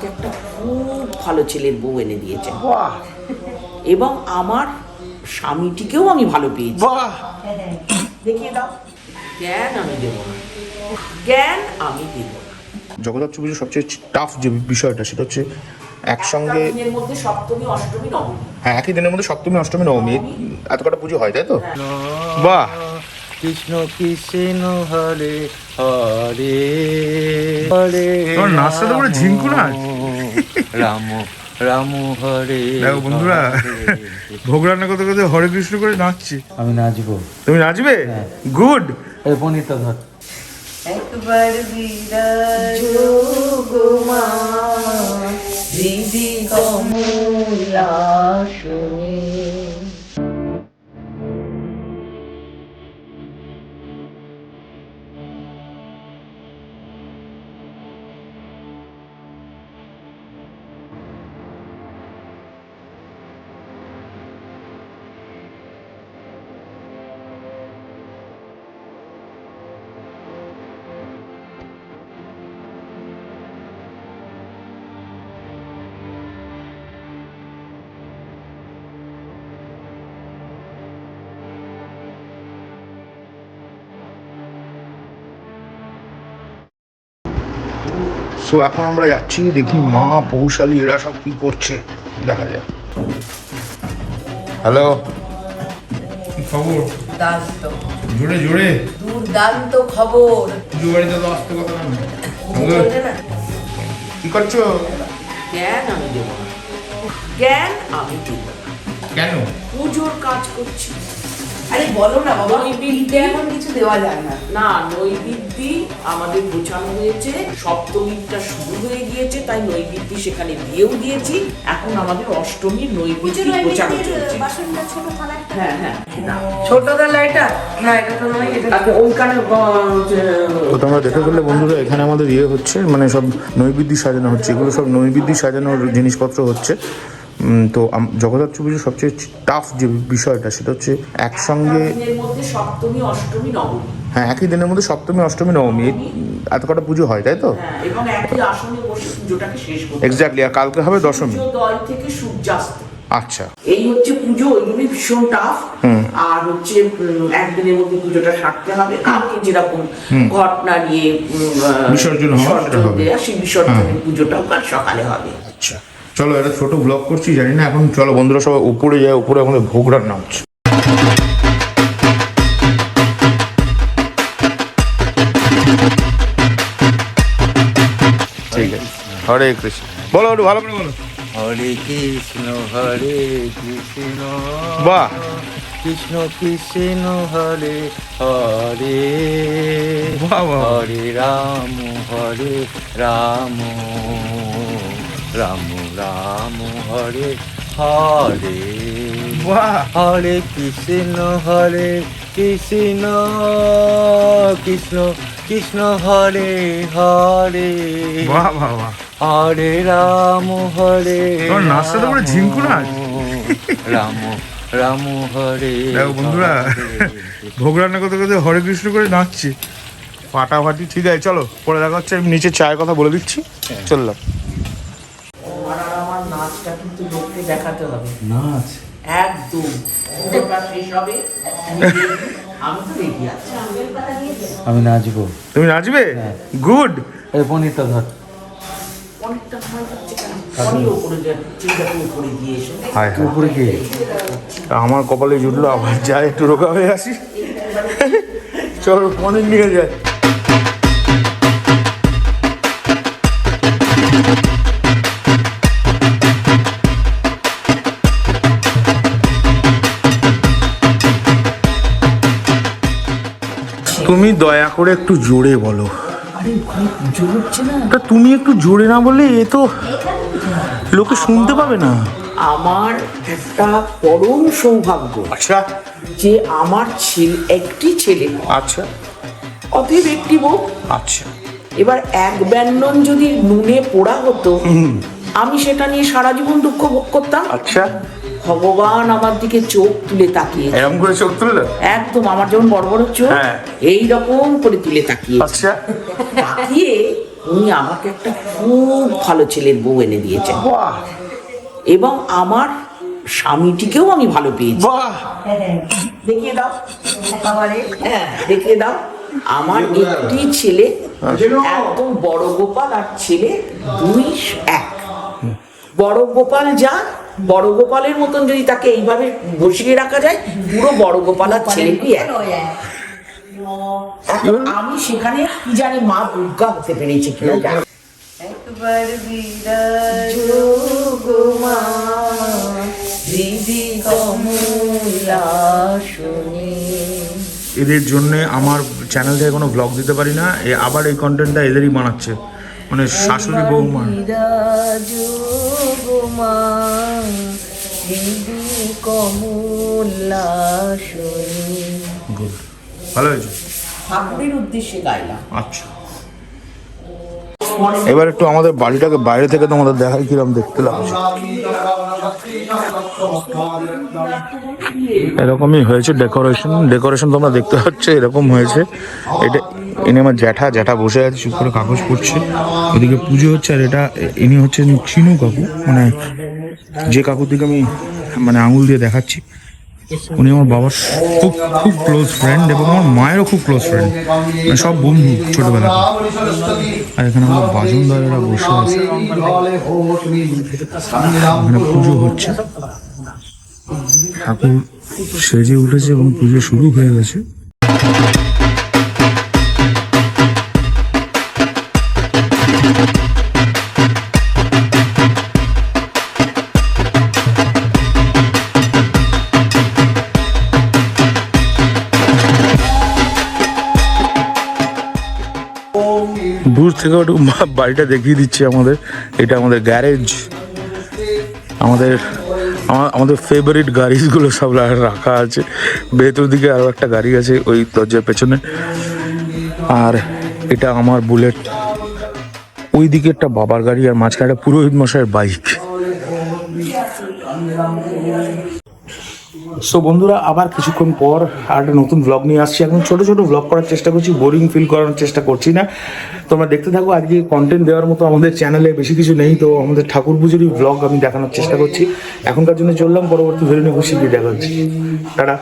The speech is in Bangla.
আমাকে একটা খুব ভালো ছেলের বউ এনে দিয়েছেন এবং আমার স্বামীটিকেও আমি ভালো পেয়েছি। দেখিয়ে দাও। জ্ঞান আমি দেবো না, জ্ঞান আমি দেব না। জগদ্ধাত্রী পুজোর সবচেয়ে টাফ যে বিষয়টা সেটা হচ্ছে একসঙ্গে দিনের মধ্যে সপ্তমী অষ্টমী নবমী। হ্যাঁ, একই দিনের মধ্যে সপ্তমী অষ্টমী নবমী এত কটা পুজো হয়, তাই তো? বাহ। কৃষ্ণ কৃষ্ণ হরে হরে হরে তোর নাচটা তো পুরো ঝিঙ্কু নাচ। রাম রাম হরে। দেখো বন্ধুরা, ভোগ রান্না করতে করতে হরে কৃষ্ণ করে নাচছি। আমি নাচবো। তুমি নাচবে? গুড। এই পনিরটা ধর। একবার বিরাজো গো মা হৃদি কমলাসনে। সো এখন আমরা যাচ্ছি, দেখি মা পৌশালী এরা সব কি করছে, দেখা যায়। হ্যালো, কি খবর? দুর্দান্ত, জোরে জোরে। দুর্দান্ত খবর। পুজো বাড়িতে তো আসতে কথা না। কি করছো? জ্ঞান আমি দেব না, জ্ঞান আমি দেব না। কেন? পুজোর কাজ করছি। আরে বলো না বাবা, নৈবেদ্যে এমন কিছু দেওয়া যায় না। না, নৈবেদ্যি আমাদের গোছানো হয়েছে, সপ্তমীটা শুরু হয়ে গিয়েছে, তাই নৈবেদ্যি সেখানে দিয়েও দিয়েছি। এখন আমাদের অষ্টমীর নৈবেদ্যি গোছানো চলছে। হ্যাঁ হ্যাঁ, না ছোট দালা এটা না, এটা তো নয়, এটা তাকে ওইখানে তো তোমরা দেখে ফেললে বন্ধুরা, এখানে আমাদের ইয়ে হচ্ছে, মানে সব নৈবেদ্যি সাজানো হচ্ছে, এগুলো সব নৈবেদ্যি সাজানোর জিনিসপত্র হচ্ছে। তো জগদ্ধাত্রী পুজোর সবচেয়ে টাফ যে বিষয়টা সেটা হচ্ছে একসঙ্গে দিনের মধ্যে সপ্তমী অষ্টমী নবমী। হ্যাঁ, একই দিনের মধ্যে সপ্তমী অষ্টমী নবমী এত কটা পুজো হয়, তাই তো? হ্যাঁ, এবং একই আসনে বসে পুজোটাকে শেষ করতে হবে। এক্স্যাক্টলি। আর কালকে হবে দশমী। সূর্যোদয় থেকে সূর্যাস্ত। আচ্ছা, এই হচ্ছে পুজো, ওই জন্যই ভীষণ টাফ। আর হচ্ছে একদিনের মধ্যে পুজোটা সারতে হবে। কালকে যেরকম ঘটনা নিয়ে বিসর্জন হওয়া সেটা হবে। দেয়া, সেই বিসর্জনের পুজোটাও কাল সকালে হবে। আচ্ছা, চলো একটা ছোট ব্লগ করছি জানি না, এখন চলো বন্ধুরা সবাই উপরে যায়, উপরে আমাদের ভোগ রান্না হচ্ছে। ঠিক আছে, হরে কৃষ্ণ। বলো একটু ভালো করে বলো। হরে কৃষ্ণ কৃষ্ণ বাহ। কৃষ্ণ কৃষ্ণ হরে হরে বাহ, বাহ। হরে রাম রাম রাম হরে হরে বাহ। হরে কৃষ্ণ কৃষ্ণ কৃষ্ণ কৃষ্ণ হরে হরে বাহ বাহ বাহ। হরে রাম তোর নাচটা তো পুরো ঝিঙ্কু নাচ। রাম রাম হরে। দেখো বন্ধুরা, ভোগ রান্না করতে করতে হরে কৃষ্ণ করে নাচছি ফাটাফাটি। ঠিক আছে, চলো পরে দেখা হচ্ছে। আমি নিচে চায়ের কথা বলে দিচ্ছি, চললাম। তোমার আর আমার নাচটা কিন্তু লোককে দেখাতে হবে। নাচ একদম পুজোটা শেষ হবে, আমি তো রেডি আছি। আমি নাচবো। তুমি নাচবে? গুড। এই পনিরটা ধর। অনেকটা সময় হচ্ছে কেন? অনেক উপরে চিন্তা করে দিয়ে এসো। হায় হায়, উপরে কি? আমার কপালে জুটলো, আবার যাই একটু রোগা হয়ে আসি। চলো পনির নিয়ে যাই। তুমি দয়া করে একটু জোরে বলো। আরে ওখানে পুজো হচ্ছে না? তা তুমি একটু জোরে না বললে এ তো লোকে শুনতে পাবে না। আমার একটা পরম সৌভাগ্য আচ্ছা যে আমার ছেলে, একটি ছেলে, আচ্ছা অতএব একটি বউ। আচ্ছা। এবার এক ব্যঞ্জন যদি নুনে পোড়া হতো, আমি সেটা নিয়ে সারা জীবন দুঃখ ভোগ করতাম। আচ্ছা, ভগবান আমার দিকে চোখ তুলে তাকিয়ে, এরকম করে চোখ তুললে? একদম আমার যেমন বড় বড় চোখ, হ্যাঁ। এইরকম করে তুলে তাকিয়ে আচ্ছা। তাকিয়ে উনি আমাকে একটা খুব ভালো ছেলের বউ এনে দিয়েছেন এবং আমার স্বামীটিকেও আমি ভালো পেয়েছি। দেখিয়ে দাও, হ্যাঁ দেখিয়ে দাও। আমার একটি ছেলে, একদম বড় গোপাল আর ছেলে 2-1। বড় গোপাল যা, বড় গোপালের মতন যদি তাকে এইভাবে বসিয়ে রাখা যায়, পুরো বড় গোপাল আর ছেলেটি এক। এখন আমি সেখানে কি জানি মা দুর্গা হতে পেরেছি কিনা জানি। একবার বিরাজ গো মা, দিদি কমলা শুনি। এদের জন্যে আমার চ্যানেল থেকে কোনো ব্লগ দিতে পারি না, আবার এই কন্টেন্টটা এদেরই বানাচ্ছে, মানে শাশুড়ি বৌমা। বিরাজ গো মা, দিদি কমলা শুনি। গুড, ভালো হয়েছে। ঠাকুরের উদ্দেশ্যে গাইলাম। আচ্ছা, এবার একটু আমাদের বাড়িটাকে বাইরে থেকে তোমাদের দেখাই কিরকম দেখতে লাগছে। এরকমই হয়েছে ডেকোরেশন তোমরা দেখতে পাচ্ছ, এরকম হয়েছে। এটা ইনি আমার জ্যাঠা বসে আছে, চুপ করে কাগজ পড়ছে, ওদিকে পুজো হচ্ছে। আর এটা ইনি হচ্ছেন চিনু কাকু, মানে যে কাকুর দিকে আমি মানে আঙুল দিয়ে দেখাচ্ছি, উনি আমার বাবার খুব খুব ক্লোজ ফ্রেন্ড এবং আমার মায়েরও খুব ক্লোজ ফ্রেন্ড, মানে সব বন্ধু ছোটবেলা। আর এখানে আমাদের বাজনদারেরা বসে আছে, এখানে পুজো হচ্ছে, ঠাকুর সেজে উঠেছে এবং পুজো শুরু হয়ে গেছে। দূর থেকে একটু বাড়িটা দেখিয়ে দিচ্ছি আমাদের। এটা আমাদের গ্যারেজ, আমাদের ফেভারিট গাড়িগুলো সব রাখা আছে। ভেতর দিকে আরও একটা গাড়ি আছে ওই দরজার পেছনে। আর এটা আমার বুলেট, ওই দিকে একটা বাবার গাড়ি, আর মাঝখানে একটা পুরোহিত মশাইয়ের বাইক। সো বন্ধুরা, আবার কিছুক্ষণ পর আর একটা নতুন ব্লগ নিয়ে আসছি। এখন ছোট ছোট ব্লগ করার চেষ্টা করছি, বোরিং ফিল করার চেষ্টা করছি না। তোমরা দেখতে থাকো। আজকে কন্টেন্ট দেওয়ার মতো আমাদের চ্যানেলে বেশি কিছু নেই, তো আমাদের ঠাকুর পুজোরই ব্লগ আমি দেখানোর চেষ্টা করছি। এখনকার জন্য চললাম, পরবর্তী ভিডিও নিয়ে খুশি দেখা হচ্ছে। টাটা।